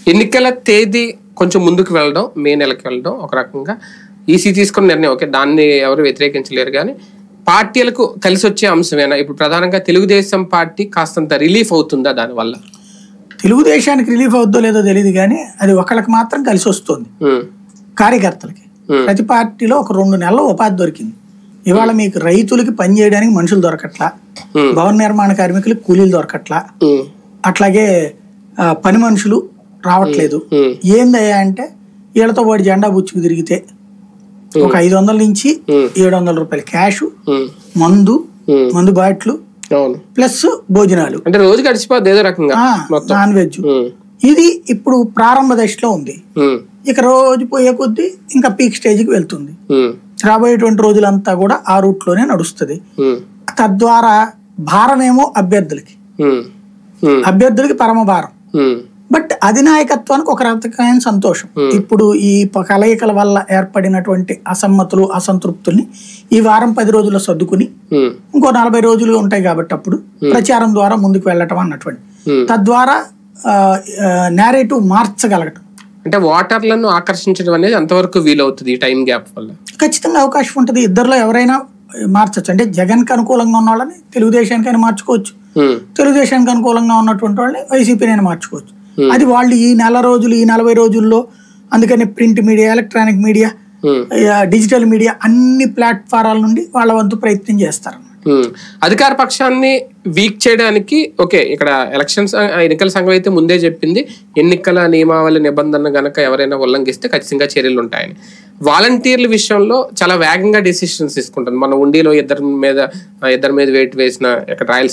ఎన్నికల తేదీ కొంచెం ముందుకు వెళ్ళడం, మే నెలకు వెళ్ళడం ఒక రకంగా ఈసీ తీసుకున్న నిర్ణయం. ఓకే, దాన్ని ఎవరు వ్యతిరేకించలేరు. కానీ పార్టీలకు కలిసి వచ్చే అంశమేనా? ఇప్పుడు ప్రధానంగా తెలుగుదేశం పార్టీ కాస్తంత రిలీఫ్ అవుతుందా దానివల్ల? తెలుగుదేశానికి రిలీఫ్ అవుద్దో లేదో తెలియదు, కానీ అది ఒకళ్ళకి మాత్రం కలిసి వస్తుంది, కార్యకర్తలకి. ప్రతి పార్టీలో ఒక 2 నెలల ఉపాధి దొరికింది. ఇవాళ మీకు రైతులకి పని చేయడానికి మనుషులు దొరకట్లా, భవన నిర్మాణ కార్మికులకి కూలీలు దొరకట్లా, అట్లాగే పని మనుషులు రావట్లేదు. ఏందయ్యా అంటే వీళ్ళతో పాటు జెండా బుచ్చుకు తిరిగితే ఒక 500 నుంచి 700 రూపాయలు క్యాష్, మందు బాట్లు ప్లస్ భోజనాలు, అంటే రోజు గడిచిపోద్ది ఏదో రకంగా, నాన్ వెజ్. ఇది ఇప్పుడు ప్రారంభ దశలో ఉంది. ఇక రోజు పోయే కొద్దీ ఇంకా పీక్ స్టేజ్కి వెళ్తుంది. రాబోయేటువంటి రోజులంతా కూడా ఆ రూట్ లోనే నడుస్తుంది. తద్వారా భారమేమో అభ్యర్థులకి పరమ భారం. బట్ అధినాయకత్వానికి ఒక రకమైన సంతోషం. ఇప్పుడు ఈ కలయికల వల్ల ఏర్పడినటువంటి అసమ్మతులు, అసంతృప్తుల్ని ఈ వారం 10 రోజుల్లో సర్దుకుని ఇంకో 40 రోజులు ఉంటాయి కాబట్టి అప్పుడు ప్రచారం ద్వారా ముందుకు వెళ్ళటం అన్నటువంటి, తద్వారా నేరేటివ్ మార్చగలగటం. అంటే ఓటర్లను ఆకర్షించడం అనేది అంతవరకు వీలవుతుంది ఈ టైం గ్యాప్ వల్ల? ఖచ్చితంగా అవకాశం ఉంటుంది. ఇద్దరిలో ఎవరైనా మార్చచ్చు. అంటే జగన్కి అనుకూలంగా ఉన్న వాళ్ళని తెలుగుదేశానికైనా మార్చుకోవచ్చు, తెలుగుదేశానికి అనుకూలంగా ఉన్నటువంటి వాళ్ళని వైసీపీనైనా మార్చుకోవచ్చు. అది వాళ్ళు ఈ 40 రోజులు, ఈ 40 రోజుల్లో, అందుకని print media, electronic media, digital media అన్ని ప్లాట్ఫారాల నుండి వాళ్ళ వంతు ప్రయత్నం చేస్తారు. అధికార పక్షాన్ని వీక్ చేయడానికి ఓకే, ఇక్కడ ఎన్నికల సంఘం అయితే ముందే చెప్పింది, ఎన్నికల నియమావళి నిబంధన గనక ఎవరైనా ఉల్లంఘిస్తే ఖచ్చితంగా చర్యలు ఉంటాయని. వాలంటీర్ల విషయంలో చాలా వేగంగా డెసిషన్స్ తీసుకుంటుంది. మన ఉండిలో ఇద్దరి మీద వెయిట్ వేసిన ఇక్కడ రాయలసీమ